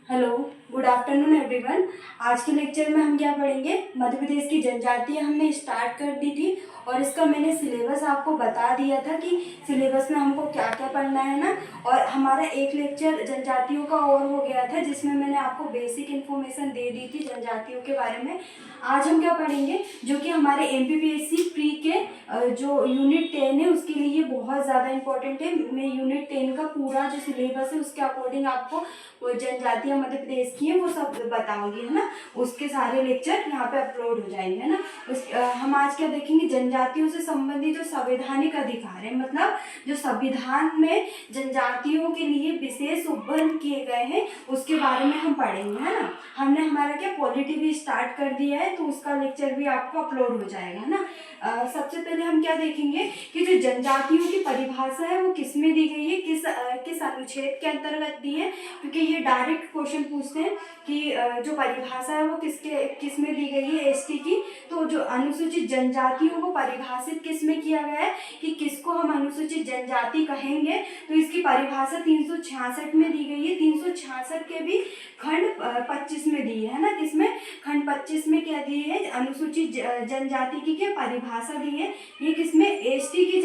Hello, good afternoon everyone. आज के lecture में हम क्या पढ़ेंगे, मध्य प्रदेश की जनजातियाँ हमने स्टार्ट कर दी थी और इसका मैंने सिलेबस आपको बता दिया था कि सिलेबस में हमको क्या क्या पढ़ना है ना। और हमारा एक लेक्चर जनजातियों का और हो गया था जिसमें मैंने आपको बेसिक इन्फॉर्मेशन दे दी थी जनजातियों के बारे में। आज हम क्या पढ़ेंगे, जो कि हमारे MPPSC प्री के जो यूनिट 10 है उसके लिए बहुत ज़्यादा इंपॉर्टेंट है। मैं यूनिट 10 का पूरा जो सिलेबस है उसके अकॉर्डिंग आपको वो जनजातियाँ मध्य प्रदेश की हैं वो सब बताऊंगी, है ना। उसके सारे लेक्चर यहाँ पे अपलोड हो जाएंगे, है ना। हम आज क्या देखेंगे, जनजातियों से संबंधित जो संवैधानिक अधिकार है, मतलब जो संविधान में जनजातियों के लिए विशेष उपबंध किए गए हैं उसके बारे में हम पढ़ेंगे, है ना। हमने हमारा क्या पॉलिटी भी स्टार्ट कर दिया है तो उसका लेक्चर भी आपको अपलोड हो जाएगा, है ना। सबसे पहले हम क्या देखेंगे कि जो जनजातियों की परिभाषा है वो किस में दी गई है, किस अनुच्छेद के अंतर्गत दी है, क्योंकि ये डायरेक्ट क्वेश्चन पूछते हैं कि जो परिभाषा है वो किस में दी गई है एसटी की। तो जो अनुसूचित जनजातियों को परिभाषित किस में किया गया है कि किसको हम अनुसूचित जनजाति कहेंगे, तो इसकी परिभाषा 366 में दी गई है। 366 के भी खंड 25 में दी है ना। किसमें, खंड 25 में क्या दी है, अनुसूचित जनजाति की क्या परिभाषा दी है। ये किसमें, एसटी की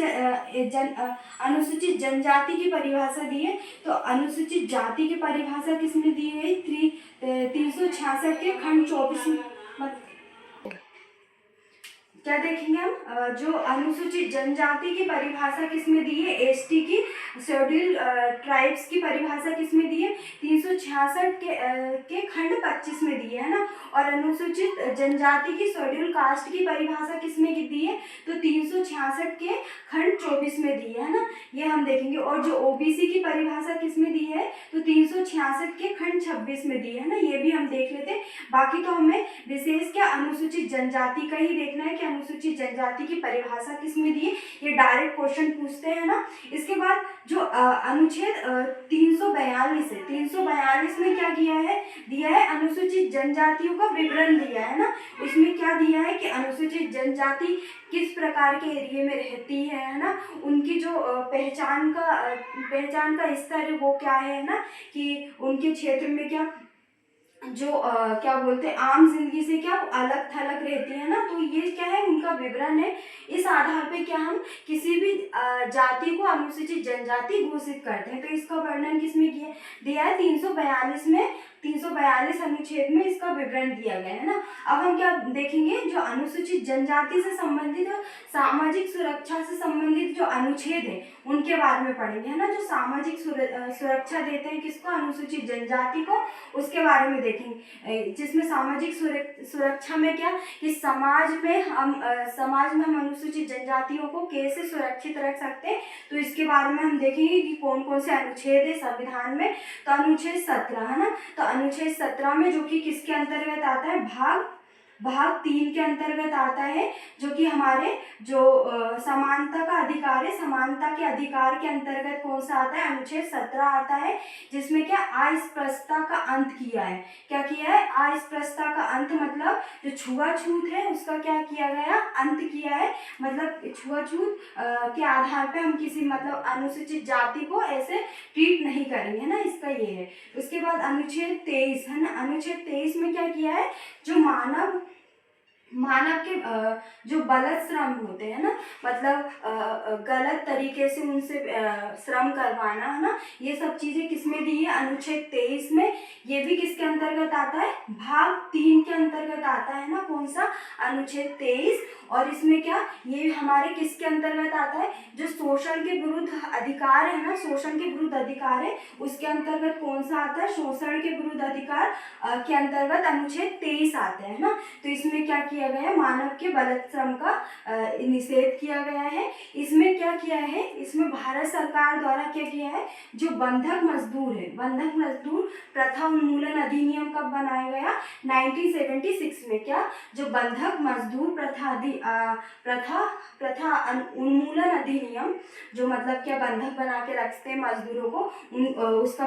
अनुसूचित जनजाति की परिभाषा दी है। तो अनुसूचित जाति की परिभाषा किसमें दी गई, 366 के खंड 24 में। क्या देखेंगे हम, जो अनुसूचित जनजाति की परिभाषा किसमें दी है, एसटी की शेड्यूल ट्राइब्स की परिभाषा किसमें दी है, 366 के खंड 25 में दी है ना। और अनुसूचित जनजाति की शेड्यूल कास्ट की परिभाषा किसमें दी है, तो 366 के खंड 24 में दी है ना। ये हम देखेंगे। और जो ओबीसी की परिभाषा किसमें दी है, तो 366 के खंड 26 में दी है ना। ये भी हम देख लेते हैं। बाकी तो हमें विशेष क्या अनुसूचित जनजाति का ही देखना है कि अनुसूचित जनजाति की परिभाषा किसमें दी है। ये डायरेक्ट क्वेश्चन पूछते हैं ना। इसके बाद जो अनुच्छेद 342 है, 342 में क्या दिया है अनुसूचित जनजातियों का विवरण दिया है ना। उसमें क्या दिया है कि अनुसूचित जनजाति किस प्रकार के एरिया में रहती है ना। उनकी जो पहचान का स्तर है वो क्या है ना, कि उनके क्षेत्र में क्या जो क्या बोलते हैं आम जिंदगी से क्या अलग थलग रहती है ना। तो ये क्या है, उनका विवरण है। इस आधार पे क्या हम किसी भी जाति को अनुसूचित जनजाति घोषित करते हैं। तो इसका वर्णन किसमें दिया है, 342 में, 342 अनुच्छेद में इसका विवरण दिया गया है ना। अब हम क्या देखेंगे, जो अनुसूचित जनजाति से संबंधित और सामाजिक सुरक्षा से संबंधित जो अनुच्छेद है उनके बारे में पढ़ेंगे, है ना। जो सामाजिक सुरक्षा देते हैं किसको, अनुसूचित जनजाति को, उसके बारे में देखेंगे। जिसमें सामाजिक सुरक्षा में क्या, कि समाज में हम अनुसूचित जनजातियों को कैसे सुरक्षित रख सकते हैं, तो इसके बारे में हम देखेंगे कि कौन कौन से अनुच्छेद है संविधान में। तो अनुच्छेद 17 है ना। तो अनुच्छेद 17 में, जो कि किसके अंतर्गत आता है, भाग 3 के अंतर्गत आता है, जो कि हमारे जो समानता का अधिकार है, समानता के अधिकार के अंतर्गत कौन सा आता है, अनुच्छेद 17 आता है। जिसमें क्या अस्पृश्यता का अंत किया है। क्या किया है, अस्पृश्यता का अंत, मतलब जो छुआछूत है उसका क्या किया गया, अंत किया है। मतलब छुआछूत के आधार पे हम किसी मतलब अनुसूचित जाति को ऐसे ट्रीट नहीं करेंगे ना, इसका ये है। उसके बाद अनुच्छेद 23 है ना। अनुच्छेद 23 में क्या किया है, जो मानव के जो गलत श्रम होते हैं ना, मतलब गलत तरीके से उनसे श्रम करवाना, है ना, ये सब चीजें किसमें दी है, अनुच्छेद 23 में। ये भी किसके अंतर्गत आता है, भाग 3 के अंतर्गत आता है ना। कौन सा, अनुच्छेद 23। और इसमें क्या, ये हमारे किसके अंतर्गत आता है, जो शोषण के विरुद्ध अधिकार है ना, शोषण के विरुद्ध अधिकार है, उसके अंतर्गत कौन सा आता है, शोषण के विरुद्ध अधिकार के अंतर्गत अनुच्छेद 23 आता है ना। तो इसमें क्या किया गया है, मानव के गलत श्रम का निषेध किया गया है। इसमें क्या किया है, इसमें भारत सरकार द्वारा क्या किया है, जो बंधक मजदूर है, बंधक मजदूर प्रथा उन्मूलन अधिनियम कब बनाया गया, 1976 में। क्या, जो बंधक मजदूर प्रथा उन्मूलन अधिनियम, जो मतलब क्या बंधक बना के रखते हैं मजदूरों को, उसका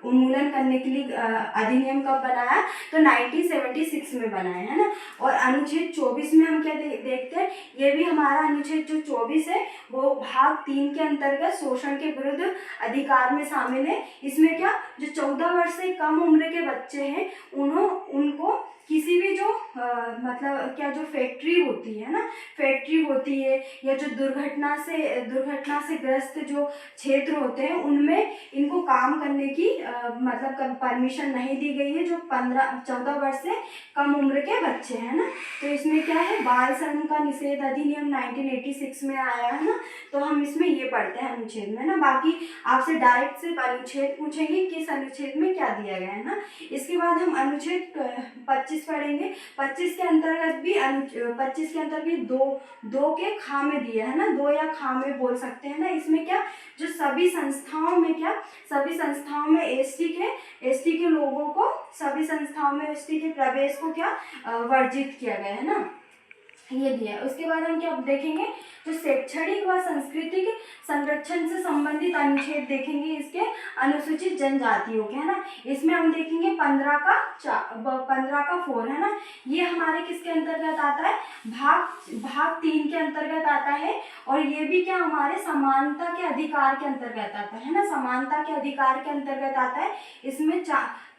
उन्मूलन करने के लिए अधिनियम कब बनाया, तो 1976 में बनाया, है ना। और अनुच्छेद 24 में हम क्या देखते हैं, ये भी हमारा अनुच्छेद जो 24 है वो भाग 3 के अंतर्गत शोषण के विरुद्ध अधिकार में शामिल है। इसमें क्या, जो 14 वर्ष से कम उम्र के बच्चे हैं उनको किसी भी जो मतलब क्या, जो फैक्ट्री होती है ना, फैक्ट्री होती है या जो दुर्घटना से ग्रस्त जो क्षेत्र होते हैं उनमें इनको काम करने की मतलब परमिशन नहीं दी गई है, जो 14 वर्ष से कम उम्र के बच्चे हैं ना। तो इसमें क्या है, बाल श्रम का निषेध अधिनियम 1986 में आया है ना, तो हम इसमें ये पढ़ते हैं अनुच्छेद में ना। बाकी आपसे डायरेक्ट सिर्फ अनुच्छेद पूछेंगे, किस अनुच्छेद में क्या दिया गया है ना। इसके बाद हम अनुच्छेद 25 पढ़ेंगे। 25 के अंतर्गत भी 25 के अंतर्गत दो के खा में दिया है ना, दो या खा में बोल सकते हैं ना। इसमें क्या, जो सभी संस्थाओं में एसटी के लोगों को, सभी संस्थाओं में एसटी के प्रवेश को क्या वर्जित किया गया है ना, ये दिया है। उसके बाद हम क्या देखेंगे, जो शैक्षणिक व सांस्कृतिक संरक्षण से संबंधित अनुच्छेद देखेंगे इसके अनुसूचित जनजातियों के, है ना। इसमें हम देखेंगे 15 का 4 है ना। ये हमारे किसके अंतर्गत आता है, भाग 3 के अंतर्गत आता है। और ये भी क्या हमारे समानता के अधिकार के अंतर्गत आता है ना, समानता के अधिकार के अंतर्गत आता है। इसमें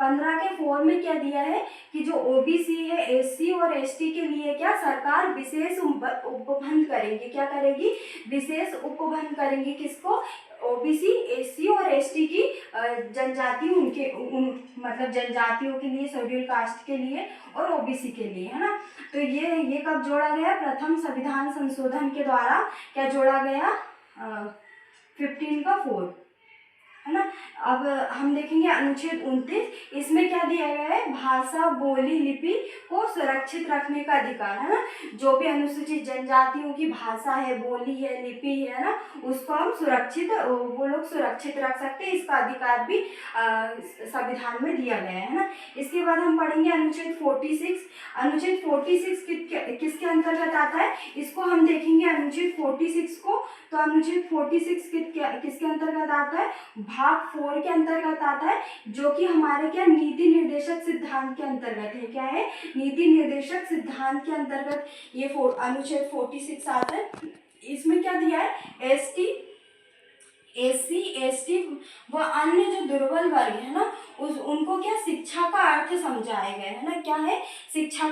15 के 4 में क्या दिया है कि जो ओबीसी है, एससी और एसटी के लिए क्या सरकार विशेष उपबंध करेंगी, क्या करेगी, विशेष उपबंध करेंगी। किसको, ओबीसी, एससी और एसटी की जनजाति, मतलब जनजातियों के लिए, शेड्यूल कास्ट के लिए और ओबीसी के लिए, है ना। तो ये कब जोड़ा गया, प्रथम संविधान संशोधन के द्वारा क्या जोड़ा गया, 15 का 4, है ना। अब हम देखेंगे अनुच्छेद 29। इसमें क्या दिया गया है, भाषा, बोली, लिपि को सुरक्षित रखने का अधिकार, है ना। जो भी अनुसूचित जनजातियों की भाषा है, बोली है, लिपि है ना, उसको हम वो लोग सुरक्षित रख सकते हैं। इसका अधिकार भी संविधान में दिया गया है ना। इसके बाद हम पढ़ेंगे अनुच्छेद 46। अनुच्छेद 46 किसके अंतर्गत आता है, इसको हम देखेंगे अनुच्छेद 46 को। तो अनुच्छेद 46 किसके अंतर्गत आता है, भाग 4 के अंतर्गत आता है, जो कि हमारे क्या नीति निर्देशक सिद्धांत के अंतर्गत है। क्या है, नीति निर्देशक सिद्धांत के अंतर्गत ये अनुच्छेद 46 आता है। इसमें क्या दिया है, एससी, एसटी व अन्य जो दुर्बल वर्ग है ना, उनको क्या शिक्षा का अर्थ समझाया गया है ना। क्या है, शिक्षा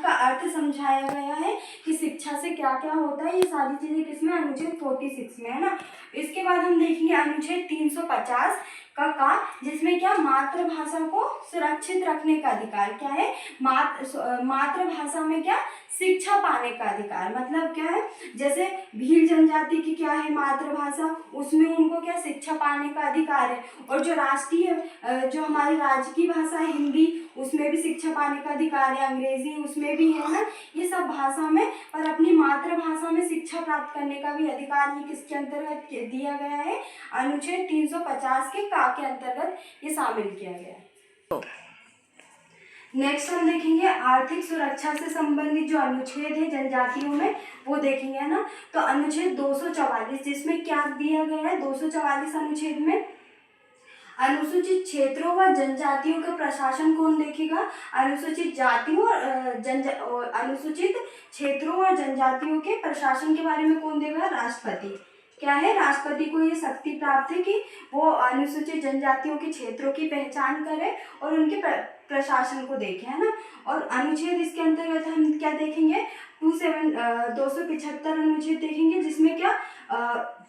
का अर्थ समझाया गया है कि शिक्षा से क्या क्या होता है। ये सारी चीजें किसमें, अनुच्छेद 46 में, है ना। इसके बाद हम देखेंगे अनुच्छेद 350 का जिसमें क्या, मातृभाषा को सुरक्षित रखने का अधिकार। क्या है, मातृभाषा में क्या, शिक्षा पाने का अधिकार। मतलब क्या है, जैसे भील जनजाति की क्या है मातृभाषा, उसमें उनको क्या शिक्षा पाने का अधिकार है। और जो राष्ट्रीय जो हमारी राज्य की भाषा है हिंदी, उसमें भी शिक्षा पाने का अधिकार है। अंग्रेजी उसमें भी है ना। ये सब भाषा में, पर अपनी मातृभाषा में शिक्षा प्राप्त करने का भी अधिकार ये किसके अंतर्गत दिया गया है, अनुच्छेद 350 के अंतर्गत ये शामिल किया गया है। नेक्स्ट हम देखेंगे आर्थिक सुरक्षा से संबंधित जो अनुच्छेद है जनजातियों में, वो देखेंगे, है ना। तो अनुच्छेद 244, जिसमें क्या दिया गया है, 244 अनुच्छेद में अनुसूचित क्षेत्रों व जनजातियों का प्रशासन कौन देखेगा, अनुसूचित जातियों और अनुसूचित क्षेत्रों और जनजातियों के प्रशासन के बारे में कौन देगा, राष्ट्रपति। क्या है, राष्ट्रपति को ये शक्ति प्राप्त है कि वो अनुसूचित जनजातियों के क्षेत्रों की पहचान करे और उनके प्रशासन को देखे, है ना। और अनुच्छेद इसके अंतर्गत हम क्या देखेंगे, 275 अनुच्छेद देखेंगे, जिसमें क्या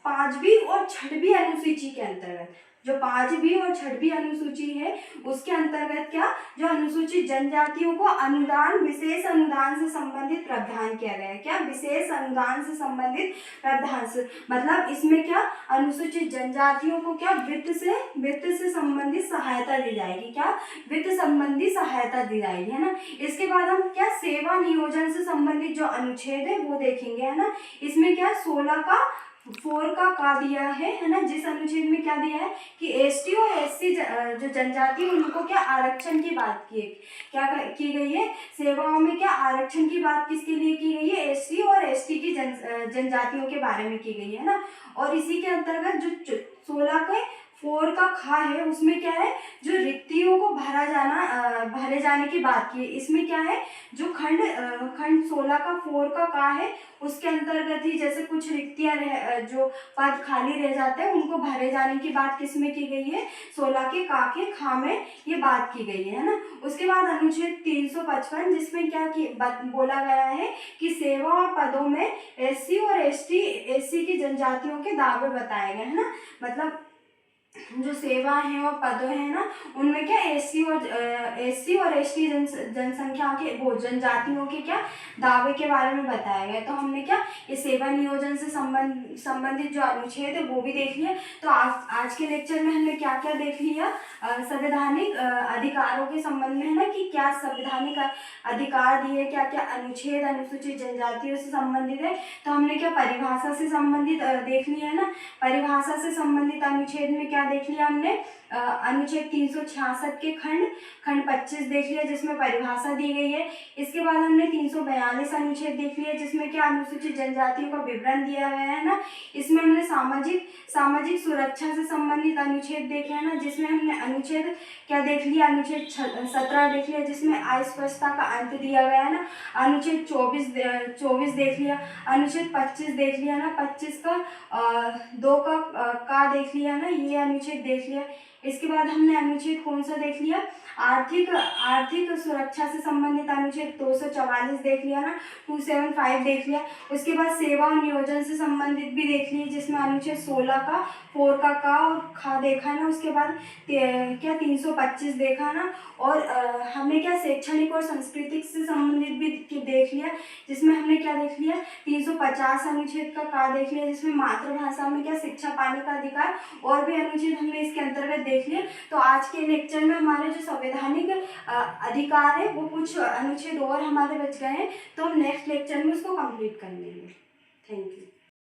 5वीं और 6वीं अनुसूची के अंतर्गत, जो 5वीं और 6वीं अनुसूची है उसके अंतर्गत क्या, जो अनुसूचित जनजातियों को अनुदान, विशेष अनुदान से संबंधित प्रावधान किया गया है। क्या, विशेष अनुदान से संबंधित प्रावधान से, मतलब इसमें क्या अनुसूचित जनजातियों को क्या वित्त से संबंधित सहायता दी जाएगी। क्या, वित्त संबंधी सहायता दी जाएगी, है ना। इसके बाद हम क्या सेवा नियोजन से संबंधित जो अनुच्छेद है वो देखेंगे, है ना। इसमें क्या 16 का 4 का दिया है ना। जिस अनुच्छेद में क्या दिया है कि एसटी और एससी जो जनजाति उनको क्या आरक्षण की बात की गई है। सेवाओं में क्या आरक्षण की बात किसके लिए की गई है, एससी और एसटी की जनजातियों के बारे में की गई है ना। और इसी के अंतर्गत जो 16 के 4 का खा है उसमें क्या है, जो रिक्तियों को भरे जाने की बात की है। इसमें क्या है, जो खंड 16 का 4 का का है उसके अंतर्गत ही जैसे कुछ रिक्तियां जो पद खाली रह जाते हैं उनको भरे जाने की बात किसमें की गई है, 16 के का के खा में ये बात की गई है ना। उसके बाद अनुच्छेद 355 जिसमें क्या बोला गया है कि सेवा और पदों में एससी और एससी की जनजातियों के दावे बताए गए हैं ना। मतलब जो सेवा है और पद है ना उनमें क्या एससी और एसटी जनसंख्या के वो जनजातियों के क्या दावे के बारे में बताया गया। तो हमने क्या ये सेवा नियोजन से संबंधित जो अनुच्छेद है वो भी देख लिया। तो आज के लेक्चर में हमने क्या क्या देख लिया, संवैधानिक अधिकारों के संबंध में है ना कि क्या संवैधानिक अधिकार दिए, क्या क्या अनुच्छेद अनुसूचित जनजातियों से संबंधित है। तो हमने क्या परिभाषा से संबंधित देख लिया है ना। परिभाषा से संबंधित अनुच्छेद में क्या देख लिया हमने, अनुच्छेद 366 के खंड 25 देख लिया जिसमें परिभाषा दी गई है। इसके बाद हमने 342 अनुच्छेद देख लिया जिसमें क्या अनुसूचित जनजातियों का विवरण दिया गया है ना। इसमें हमने सामाजिक सुरक्षा से संबंधित अनुच्छेद देखे हैं ना, जिसमें हमने अनुच्छेद क्या देख लिया, अनुच्छेद 17 देख लिया जिसमें अस्पृश्यता का अंत दिया गया है ना। अनुच्छेद 24 देख लिया। अनुच्छेद 25 देख लिया ना, 25 का 2 का देख लिया ना, ये अनुच्छेद देख लिया। इसके बाद हमने अनुच्छेद कौन सा देख लिया, आर्थिक सुरक्षा से संबंधित अनुच्छेद 244 देख लिया ना, 275 देख लिया। उसके बाद सेवा और नियोजन से संबंधित भी देख लिए जिसमें अनुच्छेद 16 का 4 का और खा देखा ना। उसके बाद क्या 325 देखा ना। और हमने क्या शैक्षणिक और सांस्कृतिक से संबंधित भी देख लिया जिसमें हमने क्या देख लिया 350 अनुच्छेद का देख लिया जिसमें मातृभाषा में क्या शिक्षा पाने का अधिकार और भी अनुच्छेद हमने इसके अंतर्गत देख लिया। तो आज के लेक्चर में हमारे जो संवैधानिक अधिकार है वो कुछ अनुच्छेद और हमारे बच गए हैं, तो हम नेक्स्ट लेक्चर में उसको कंप्लीट कर लेंगे। Thank you.